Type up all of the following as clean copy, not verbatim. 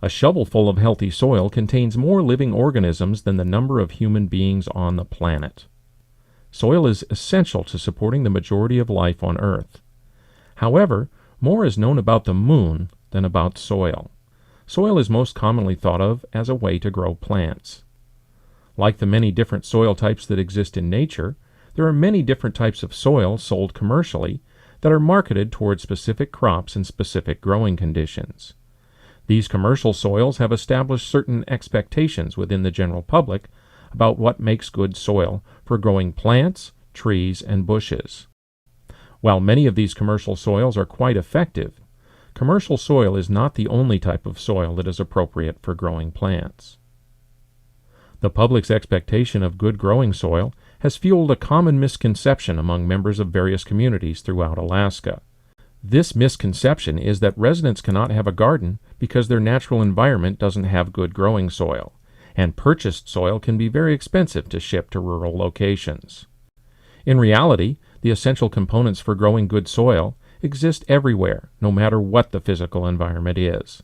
A shovelful of healthy soil contains more living organisms than the number of human beings on the planet. Soil is essential to supporting the majority of life on Earth. However, more is known about the moon than about soil. Soil is most commonly thought of as a way to grow plants. Like the many different soil types that exist in nature, there are many different types of soil sold commercially that are marketed toward specific crops and specific growing conditions. These commercial soils have established certain expectations within the general public about what makes good soil for growing plants, trees, and bushes. While many of these commercial soils are quite effective, commercial soil is not the only type of soil that is appropriate for growing plants. The public's expectation of good growing soil has fueled a common misconception among members of various communities throughout Alaska. This misconception is that residents cannot have a garden because their natural environment doesn't have good growing soil, and purchased soil can be very expensive to ship to rural locations. In reality, the essential components for growing good soil exist everywhere, no matter what the physical environment is.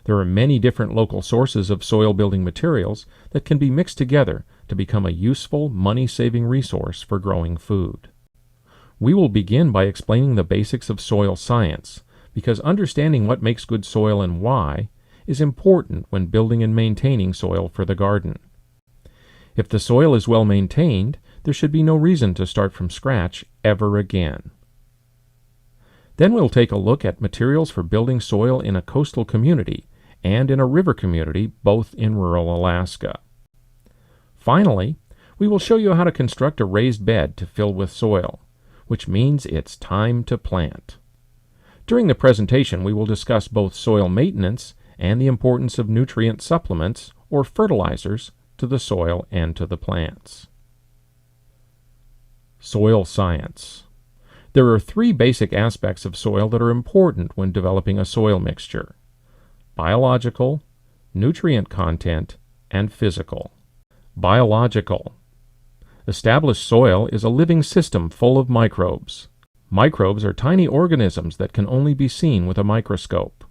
There are many different local sources of soil-building materials that can be mixed together to become a useful, money-saving resource for growing food. We will begin by explaining the basics of soil science, because understanding what makes good soil and why is important when building and maintaining soil for the garden. If the soil is well maintained, there should be no reason to start from scratch ever again. Then we'll take a look at materials for building soil in a coastal community and in a river community, both in rural Alaska. Finally, we will show you how to construct a raised bed to fill with soil, which means it's time to plant. During the presentation, we will discuss both soil maintenance and the importance of nutrient supplements, or fertilizers, to the soil and to the plants. Soil science. There are three basic aspects of soil that are important when developing a soil mixture: biological, nutrient content, and physical. Biological. Established soil is a living system full of microbes. Microbes are tiny organisms that can only be seen with a microscope.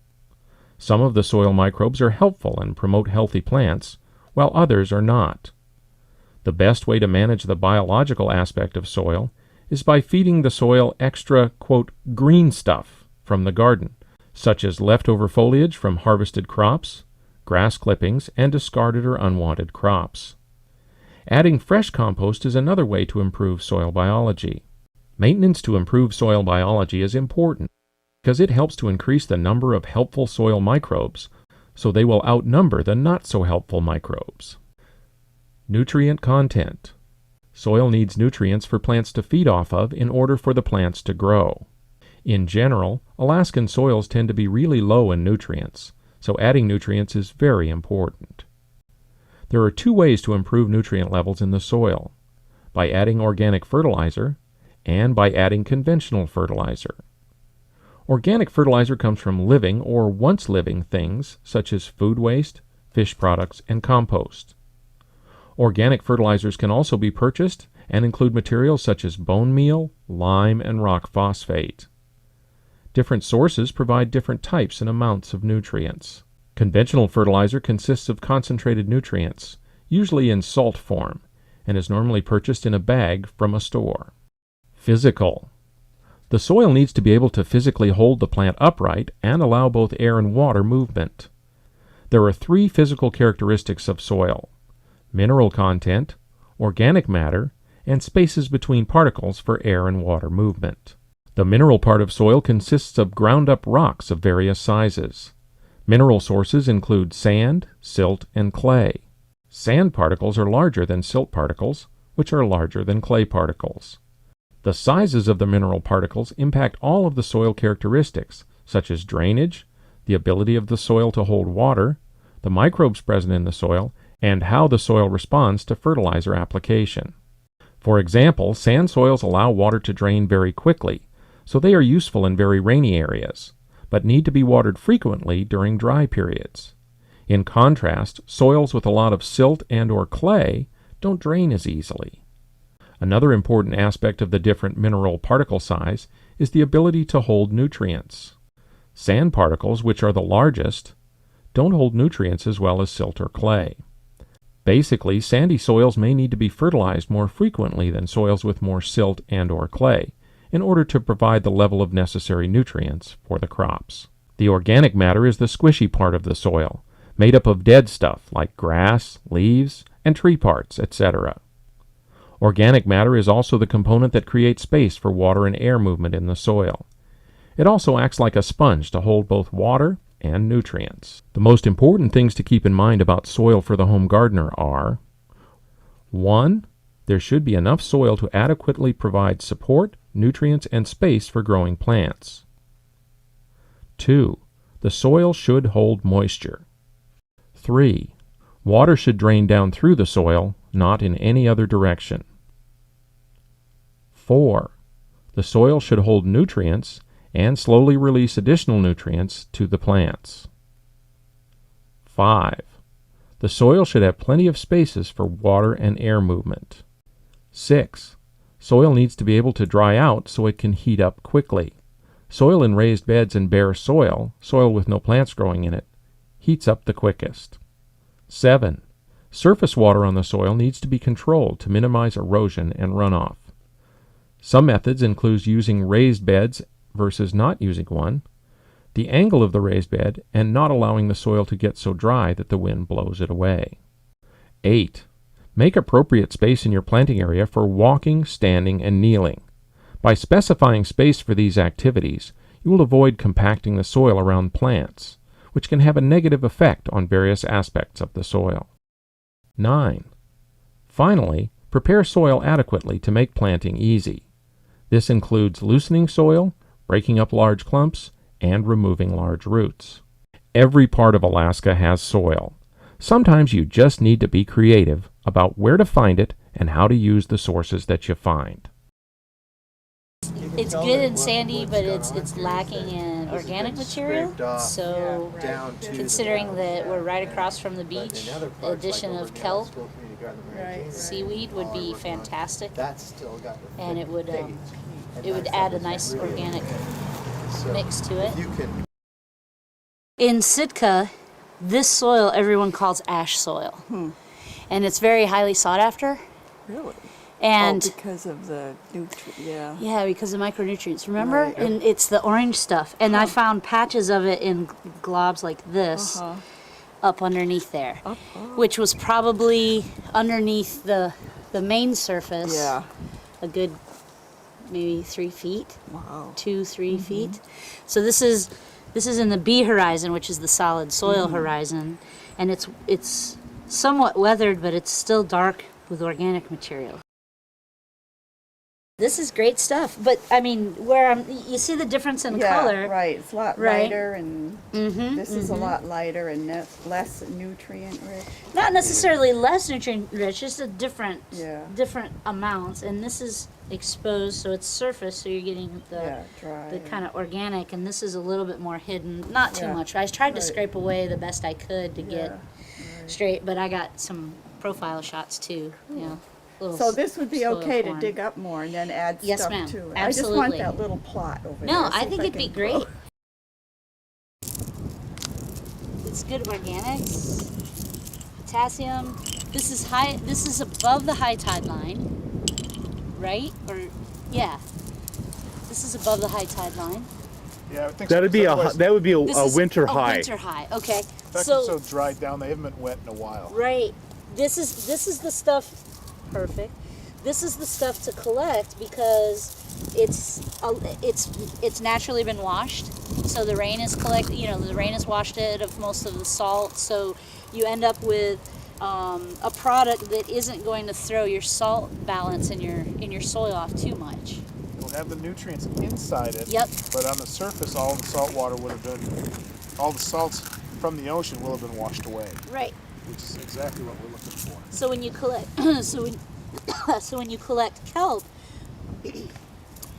Some of the soil microbes are helpful and promote healthy plants, while others are not. The best way to manage the biological aspect of soil is by feeding the soil extra, quote, green stuff from the garden, such as leftover foliage from harvested crops, grass clippings, and discarded or unwanted crops. Adding fresh compost is another way to improve soil biology. Maintenance to improve soil biology is important because it helps to increase the number of helpful soil microbes, so they will outnumber the not-so-helpful microbes. Nutrient content. Soil needs nutrients for plants to feed off of in order for the plants to grow. In general, Alaskan soils tend to be really low in nutrients, so adding nutrients is very important. There are two ways to improve nutrient levels in the soil: by adding organic fertilizer and by adding conventional fertilizer. Organic fertilizer comes from living or once living things such as food waste, fish products, and compost. Organic fertilizers can also be purchased and include materials such as bone meal, lime, and rock phosphate. Different sources provide different types and amounts of nutrients. Conventional fertilizer consists of concentrated nutrients, usually in salt form, and is normally purchased in a bag from a store. Physical. The soil needs to be able to physically hold the plant upright and allow both air and water movement. There are three physical characteristics of soil: mineral content, organic matter, and spaces between particles for air and water movement. The mineral part of soil consists of ground-up rocks of various sizes. Mineral sources include sand, silt, and clay. Sand particles are larger than silt particles, which are larger than clay particles. The sizes of the mineral particles impact all of the soil characteristics, such as drainage, the ability of the soil to hold water, the microbes present in the soil, and how the soil responds to fertilizer application. For example, sand soils allow water to drain very quickly, so they are useful in very rainy areas, but need to be watered frequently during dry periods. In contrast, soils with a lot of silt and/or clay don't drain as easily. Another important aspect of the different mineral particle size is the ability to hold nutrients. Sand particles, which are the largest, don't hold nutrients as well as silt or clay. Basically, sandy soils may need to be fertilized more frequently than soils with more silt and/or clay in order to provide the level of necessary nutrients for the crops. The organic matter is the squishy part of the soil, made up of dead stuff like grass, leaves, and tree parts, etc. Organic matter is also the component that creates space for water and air movement in the soil. It also acts like a sponge to hold both water and nutrients. The most important things to keep in mind about soil for the home gardener are: 1. There should be enough soil to adequately provide support, nutrients, and space for growing plants. 2. The soil should hold moisture. 3. Water should drain down through the soil, not in any other direction. 4. The soil should hold nutrients and slowly release additional nutrients to the plants. 5. The soil should have plenty of spaces for water and air movement. 6. Soil needs to be able to dry out so it can heat up quickly. Soil in raised beds and bare soil, soil with no plants growing in it, heats up the quickest. 7. Surface water on the soil needs to be controlled to minimize erosion and runoff. Some methods include using raised beds versus not using one, the angle of the raised bed, and not allowing the soil to get so dry that the wind blows it away. 8. Make appropriate space in your planting area for walking, standing, and kneeling. By specifying space for these activities, you will avoid compacting the soil around plants, which can have a negative effect on various aspects of the soil. 9. Finally, prepare soil adequately to make planting easy. This includes loosening soil, breaking up large clumps, and removing large roots. Every part of Alaska has soil. Sometimes you just need to be creative about where to find it and how to use the sources that you find. It's good and sandy, but it's lacking in organic material. So, considering that we're right across from the beach, the addition of kelp, seaweed would be fantastic, and it would add a nice organic mix to it. In Sitka, this soil everyone calls ash soil, and it's very highly sought after. Really? And because of the yeah, because of micronutrients. Remember, and it's the orange stuff. And I found patches of it in globs like this up underneath there, which was probably underneath the main surface. Yeah. A good maybe 3 feet. Wow. 2-3 feet. So this is in the B horizon, which is the solid soil horizon, and it's somewhat weathered, but it's still dark with organic material. This is great stuff, but I mean, you see the difference in color. Right. It's a lot lighter, and this is a lot lighter and less nutrient rich. Not necessarily less nutrient rich, just a different amounts. And this is exposed, so it's surface, so you're getting the kind of organic, and this is a little bit more hidden. Not too much. I tried to scrape away the best I could to get straight, but I got some profile shots too. You know. So this would be okay to dig up more and then add stuff to it. Absolutely. I just want that little plot over there. No, I think it'd be great. It's good organics, potassium. This is high. This is above the high tide line, right? This is above the high tide line. Yeah, I think that would be a winter high. Winter high. Okay. That's so dried down. They haven't been wet in a while. Right. This is the stuff. Perfect. This is the stuff to collect because it's naturally been washed. So the rain is the rain has washed it of most of the salt. So you end up with a product that isn't going to throw your salt balance in your soil off too much. It'll have the nutrients inside it. Yep. But on the surface, all the salt water would have been, all the salts from the ocean will have been washed away. Right. Which is exactly what we're looking for. So when you collect, so when you collect kelp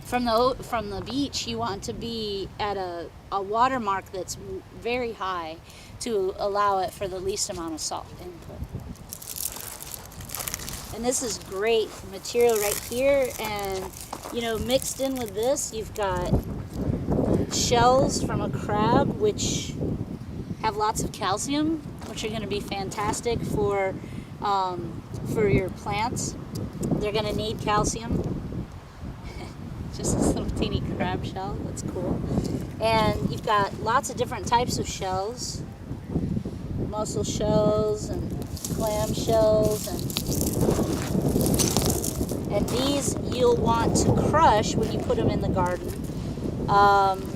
from the beach, you want to be at a water mark that's very high to allow it for the least amount of salt input. And this is great material right here, and mixed in with this, you've got shells from a crab, which have lots of calcium, which are going to be fantastic for your plants. They're going to need calcium. Just this little teeny crab shell. That's cool. And you've got lots of different types of shells. Mussel shells and clam shells, and these you'll want to crush when you put them in the garden,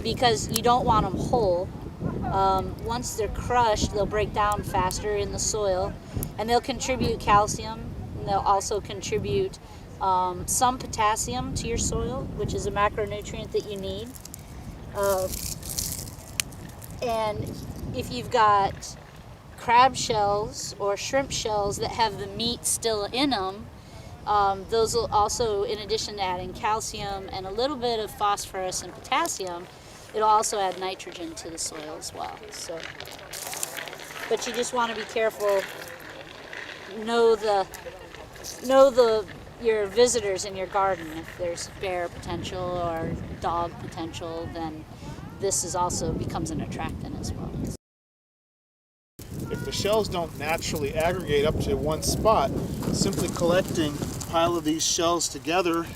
because you don't want them whole. Once they're crushed, they'll break down faster in the soil, and they'll contribute calcium, and they'll also contribute some potassium to your soil, which is a macronutrient that you need. And if you've got crab shells or shrimp shells that have the meat still in them, those will also, in addition to adding calcium and a little bit of phosphorus and potassium, it'll also add nitrogen to the soil as well. So, but you just want to be careful. Know your visitors in your garden. If there's bear potential or dog potential, then this is also becomes an attractant as well. If the shells don't naturally aggregate up to one spot, simply collecting a pile of these shells together,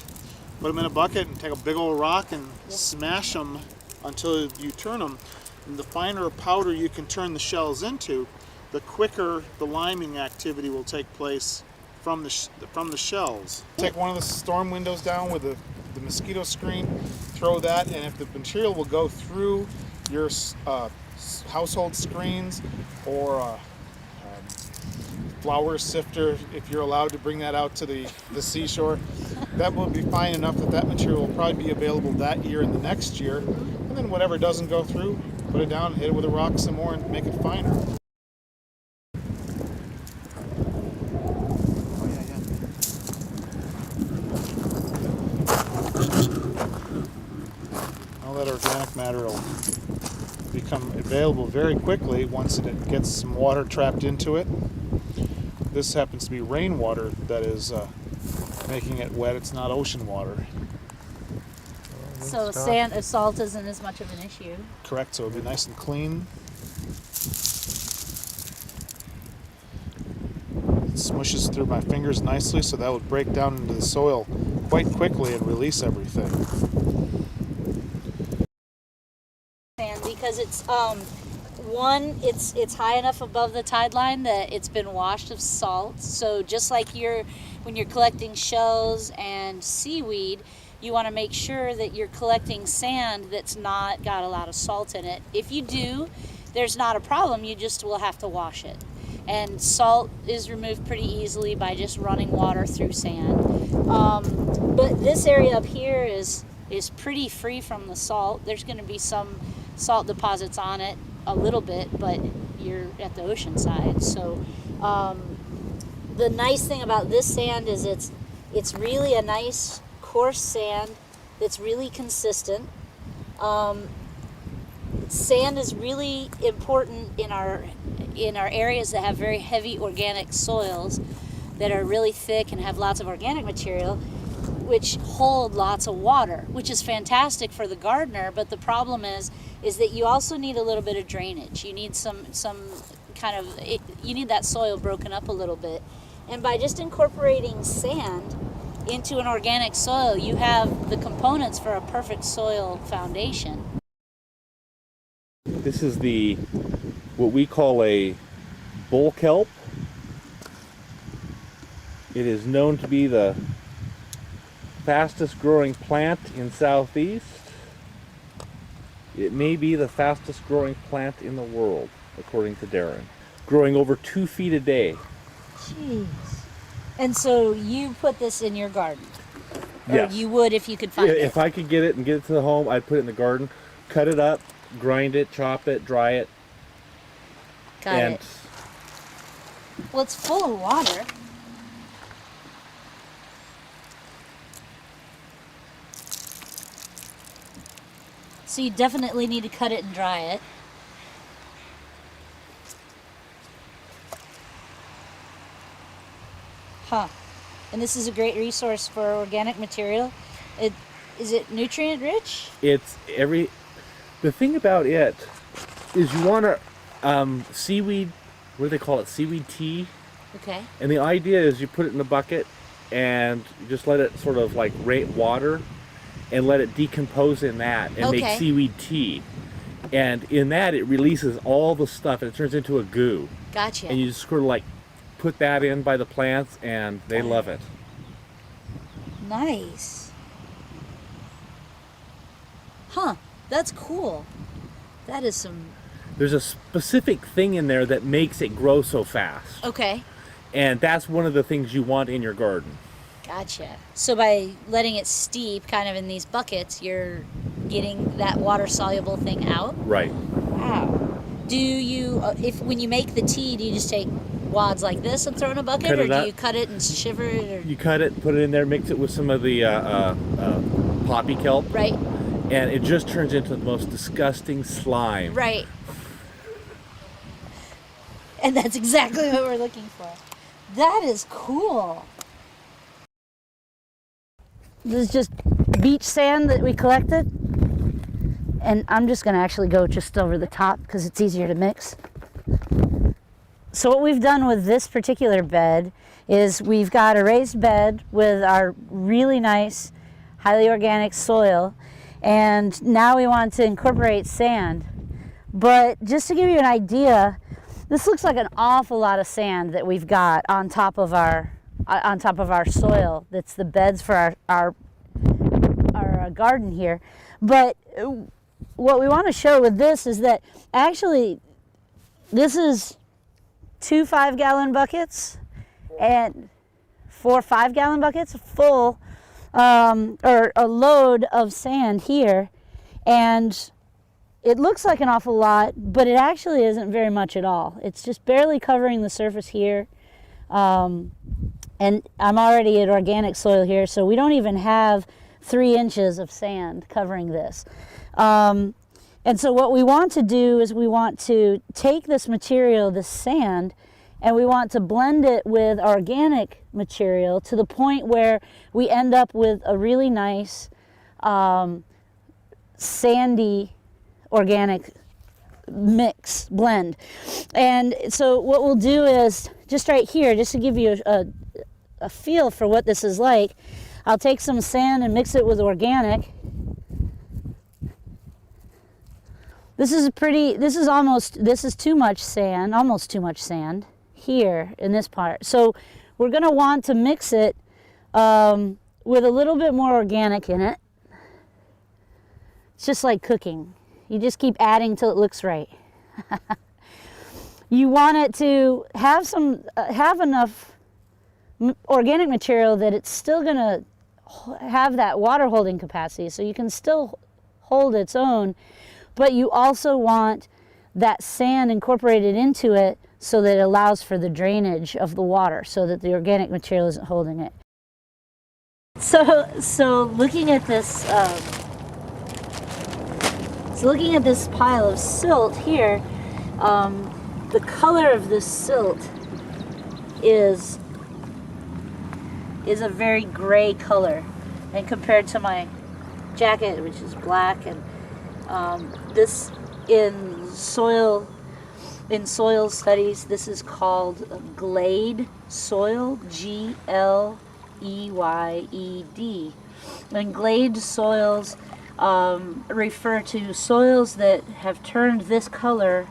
put them in a bucket and take a big old rock and smash them until you turn them. And the finer powder you can turn the shells into, the quicker the liming activity will take place from the shells. Take one of the storm windows down with the mosquito screen, throw that, and if the material will go through your household screens or flour sifter, if you're allowed to bring that out to the seashore, that will be fine enough that material will probably be available that year and the next year. And then whatever doesn't go through, put it down, hit it with a rock some more, and make it finer. All that organic matter will become available very quickly once it gets some water trapped into it. This happens to be rainwater that is making it wet. It's not ocean water. So salt isn't as much of an issue. Correct, so it'll be nice and clean. It smushes through my fingers nicely, so that would break down into the soil quite quickly and release everything. And because it's it's high enough above the tide line that it's been washed of salt. So just like when you're collecting shells and seaweed, you want to make sure that you're collecting sand that's not got a lot of salt in it. If you do, there's not a problem. You just will have to wash it. And salt is removed pretty easily by just running water through sand. But this area up here is pretty free from the salt. There's going to be some salt deposits on it a little bit, but you're at the ocean side. So the nice thing about this sand is it's really a nice coarse sand that's really consistent. Sand is really important in our areas that have very heavy organic soils that are really thick and have lots of organic material, which hold lots of water, which is fantastic for the gardener. But the problem is that you also need a little bit of drainage. You need some kind of you need that soil broken up a little bit, and by just incorporating sand into an organic soil, you have the components for a perfect soil foundation. This is what we call a bull kelp. It is known to be the fastest growing plant in Southeast. It may be the fastest growing plant in the world, according to Darren. Growing over 2 feet a day. Jeez. And so you put this in your garden? Yes. Or you would if you could find it? If I could get it and get it to the home, I'd put it in the garden, cut it up, grind it, chop it, dry it. Got it. Well, it's full of water. So you definitely need to cut it and dry it. Huh. And this is a great resource for organic material. Is it nutrient rich? The thing about it is you want to Seaweed, what do they call it? Seaweed tea. Okay. And the idea is you put it in a bucket and you just let it sort of like rate water and let it decompose in that and make Okay. seaweed tea. And in that it releases all the stuff and it turns into a goo. Gotcha. And you just sort of like put that in by the plants and they love it. Nice. Huh. That's cool. That is some... There's a specific thing in there that makes it grow so fast. Okay. And that's one of the things you want in your garden. Gotcha. So by letting it steep kind of in these buckets, you're getting that water-soluble thing out? Right. Wow. Do you, when you make the tea, do you just take wads like this and throw in a bucket? Cut Or it do up. you cut it and shiver it? Or... You cut it, put it in there, mix it with some of the poppy kelp. Right. And it just turns into the most disgusting slime. Right. And that's exactly what we're looking for. That is cool. This is just beach sand that we collected. And I'm just going to actually go just over the top because it's easier to mix. So what we've done with this particular bed is we've got a raised bed with our really nice, highly organic soil. And now we want to incorporate sand. But just to give you an idea, this looks like an awful lot of sand that we've got on top of our soil. That's the beds for our garden here. But what we want to show with this is that actually this is 2 5-gallon buckets and 4 5-gallon buckets full, or a load of sand here, and it looks like an awful lot, but it actually isn't very much at all. It's just barely covering the surface here. And I'm already at organic soil here, so we don't even have 3 inches of sand covering this. And so what we want to do is we want to take this material, this sand, and we want to blend it with organic material to the point where we end up with a really nice sandy organic blend. And so what we'll do is, just right here, just to give you a feel for what this is like, I'll take some sand and mix it with organic. This is too much sand, almost too much sand here in this part. So we're going to want to mix it with a little bit more organic in it. It's just like cooking. You just keep adding till it looks right. You want it to have enough organic material that it's still going to have that water holding capacity, so you can still hold its own, but you also want that sand incorporated into it so that it allows for the drainage of the water, so that the organic material isn't holding it. So looking at this, pile of silt here, the color of this silt is a very gray color, and compared to my jacket, which is black, and this in soil studies, this is called Glade soil, Gleyed. And Glade soils refer to soils that have turned this color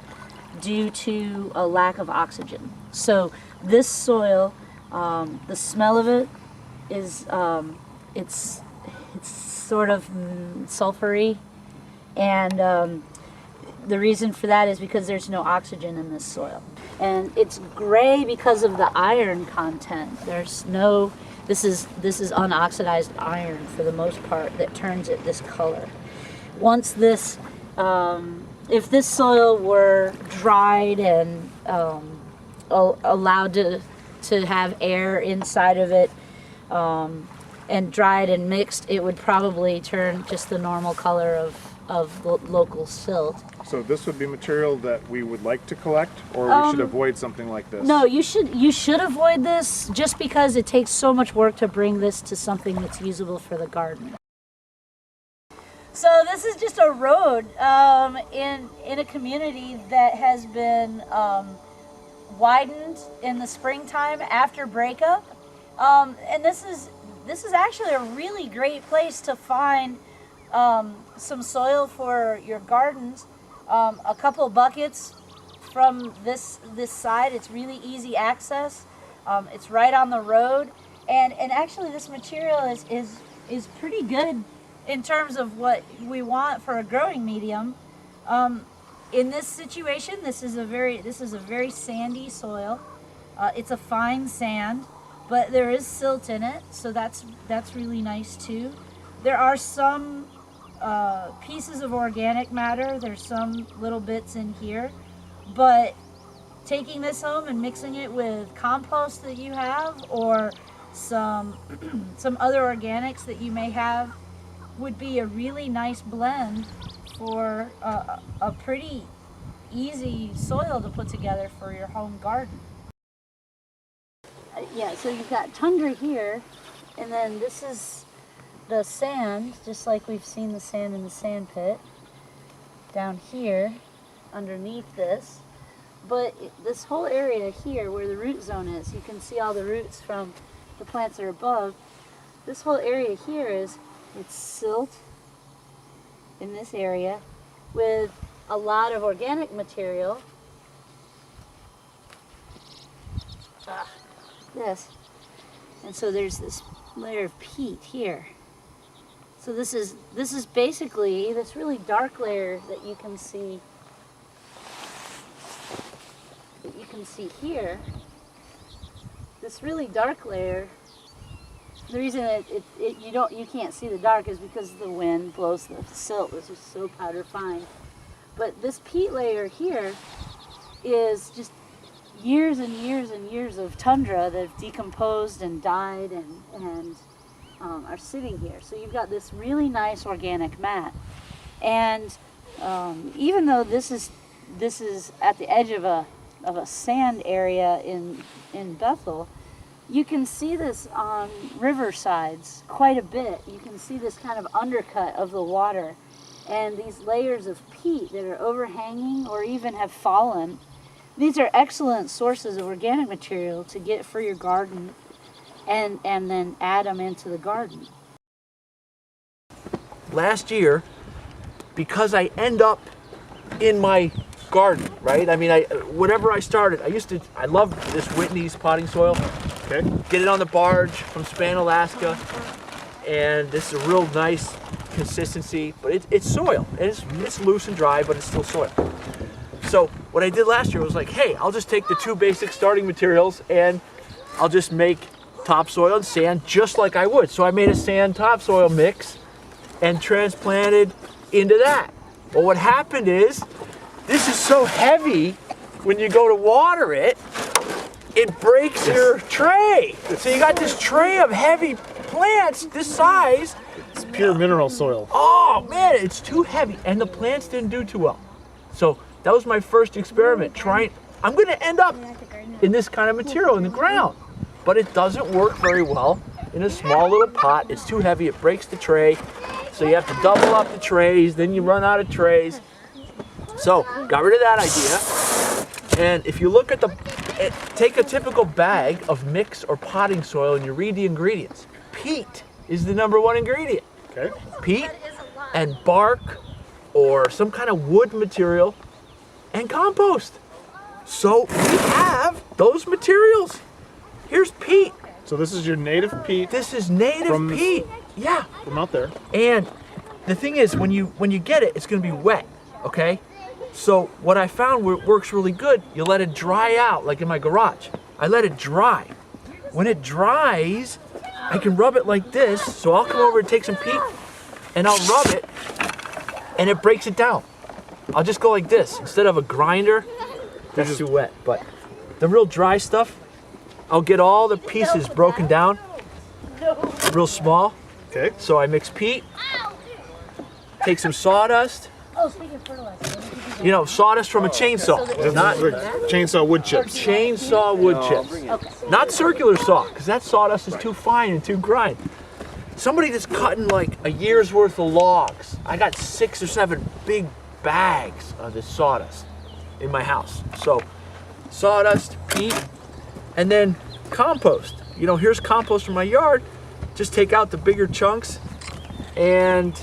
due to a lack of oxygen. So this soil, the smell of it is it's sort of sulfury, and the reason for that is because there's no oxygen in this soil. And it's gray because of the iron content. This is unoxidized iron for the most part that turns it this color. Once this, if this soil were dried and allowed to have air inside of it, and dried and mixed, it would probably turn just the normal color of local silt. So this would be material that we would like to collect, or we should avoid something like this? No, you should avoid this, just because it takes so much work to bring this to something that's usable for the garden. So this is just a road in a community that has been widened in the springtime after breakup, and this is actually a really great place to find some soil for your gardens. A couple buckets from this side. It's really easy access. It's right on the road, and actually this material is pretty good in terms of what we want for a growing medium. In this situation, this is a very sandy soil. It's a fine sand, but there is silt in it, so that's really nice too. There are some pieces of organic matter. There's some little bits in here, but taking this home and mixing it with compost that you have, or some other organics that you may have, would be a really nice blend for a pretty easy soil to put together for your home garden. Yeah, so you've got Tundra here, and then this is the sand, just like we've seen the sand in the sand pit, down here underneath this. But this whole area here where the root zone is, you can see all the roots from the plants that are above. This whole area here it's silt in this area with a lot of organic material. This. And so there's this layer of peat here. So this is basically this really dark layer that you can see here. This really dark layer. The reason that you can't see the dark is because the wind blows the silt. This is so powder fine. But this peat layer here is just years and years and years of tundra that have decomposed and died and are sitting here. So you've got this really nice organic mat. And even though this is at the edge of a sand area in Bethel, you can see this on riversides quite a bit. You can see this kind of undercut of the water and these layers of peat that are overhanging or even have fallen. These are excellent sources of organic material to get for your garden and then add them into the garden. Last year, because I end up in my garden, right? I mean, whatever I started, I loved this Whitney's potting soil. Okay. Get it on the barge from Span, Alaska, and this is a real nice consistency, but it's soil. It's loose and dry, but it's still soil. So what I did last year was like, hey, I'll just take the two basic starting materials and I'll just make topsoil and sand just like I would. So I made a sand topsoil mix and transplanted into that. Well, what happened is, this is so heavy when you go to water it, it breaks your tray. So you got this tray of heavy plants this size. It's pure mineral soil. Oh man, it's too heavy, and the plants didn't do too well. So that was my first experiment, I'm gonna end up in this kind of material in the ground, but it doesn't work very well in a small little pot. It's too heavy, it breaks the tray. So you have to double up the trays, then you run out of trays. So got rid of that idea. And if you look at take a typical bag of mix or potting soil and you read the ingredients. Peat is the #1 ingredient. Okay. Peat and bark or some kind of wood material and compost. So we have those materials. Here's peat. So this is your native peat. This is native peat. Yeah. From out there. And the thing is, when you get it, it's going to be wet, okay? So what I found works really good, you let it dry out, like in my garage. I let it dry. When it dries, I can rub it like this. So I'll come over and take some peat, and I'll rub it, and it breaks it down. I'll just go like this. Instead of a grinder, that's too wet. But the real dry stuff, I'll get all the pieces broken down, real small. Okay. So I mix peat, take some sawdust. Oh, speaking of fertilizer. You know, sawdust from a chainsaw. Not chainsaw wood chips. Chainsaw wood chips. Okay. Not circular saw, because that sawdust is too fine and too grind. somebody that's cutting like a year's worth of logs. I got 6 or 7 big bags of this sawdust in my house. So sawdust, peat, and then compost. You know, here's compost from my yard. Just take out the bigger chunks and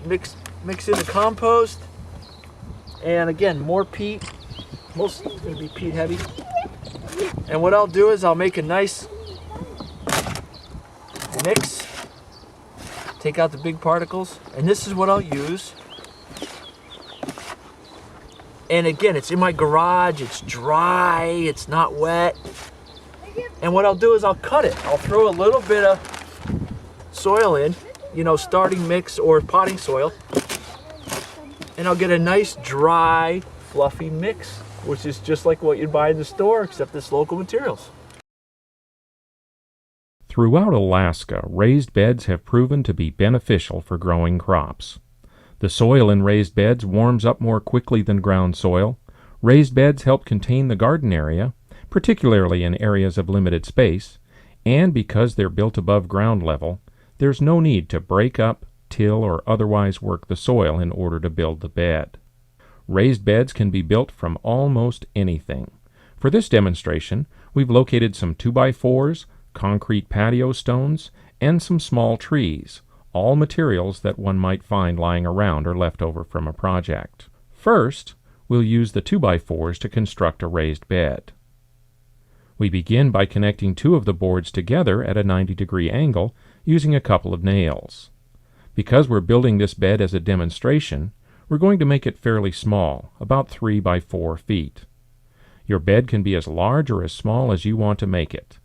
mix in the compost. And again, more peat. Most is going to be peat heavy. And what I'll do is I'll make a nice mix. Take out the big particles. And this is what I'll use. And again, it's in my garage. It's dry. It's not wet. And what I'll do is I'll cut it. I'll throw a little bit of soil in, you know, starting mix or potting soil. And I'll get a nice dry, fluffy mix, which is just like what you'd buy in the store, except it's local materials. Throughout Alaska, raised beds have proven to be beneficial for growing crops. The soil in raised beds warms up more quickly than ground soil. Raised beds help contain the garden area, particularly in areas of limited space, and because they're built above ground level, there's no need to break up, till, or otherwise work the soil in order to build the bed. Raised beds can be built from almost anything. For this demonstration, we've located some 2x4s, concrete patio stones, and some small trees, all materials that one might find lying around or left over from a project. First, we'll use the 2x4s to construct a raised bed. We begin by connecting 2 of the boards together at a 90-degree angle using a couple of nails. Because we're building this bed as a demonstration, we're going to make it fairly small, about 3 by 4 feet. Your bed can be as large or as small as you want to make it.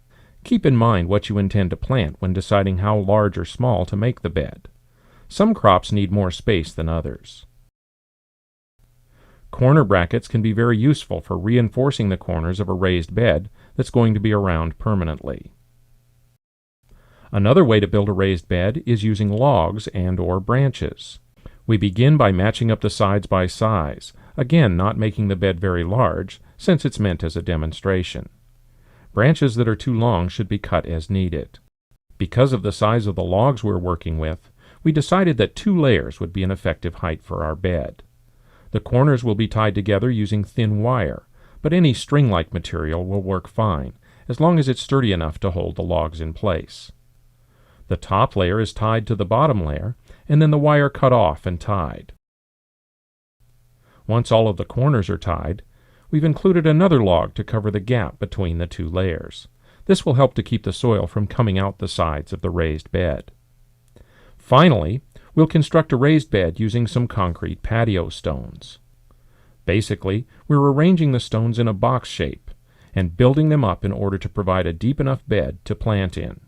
Keep in mind what you intend to plant when deciding how large or small to make the bed. Some crops need more space than others. Corner brackets can be very useful for reinforcing the corners of a raised bed that's going to be around permanently. Another way to build a raised bed is using logs and/or branches. We begin by matching up the sides by size, again not making the bed very large since it's meant as a demonstration. Branches that are too long should be cut as needed. Because of the size of the logs we're working with, we decided that 2 layers would be an effective height for our bed. The corners will be tied together using thin wire, but any string-like material will work fine, as long as it's sturdy enough to hold the logs in place. The top layer is tied to the bottom layer, and then the wire cut off and tied. Once all of the corners are tied, we've included another log to cover the gap between the 2 layers. This will help to keep the soil from coming out the sides of the raised bed. Finally, we'll construct a raised bed using some concrete patio stones. Basically, we're arranging the stones in a box shape and building them up in order to provide a deep enough bed to plant in.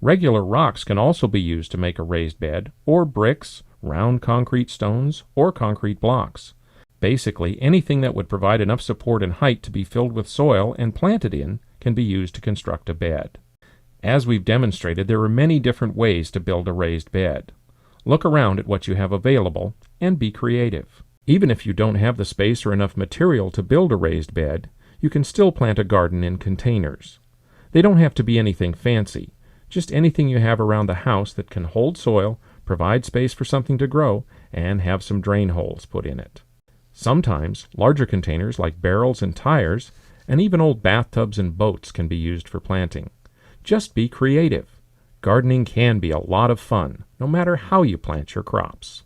Regular rocks can also be used to make a raised bed, or bricks, round concrete stones, or concrete blocks. Basically, anything that would provide enough support and height to be filled with soil and planted in can be used to construct a bed. As we've demonstrated, there are many different ways to build a raised bed. Look around at what you have available and be creative. Even if you don't have the space or enough material to build a raised bed, you can still plant a garden in containers. They don't have to be anything fancy, just anything you have around the house that can hold soil, provide space for something to grow, and have some drain holes put in it. Sometimes, larger containers like barrels and tires, and even old bathtubs and boats can be used for planting. Just be creative. Gardening can be a lot of fun, no matter how you plant your crops.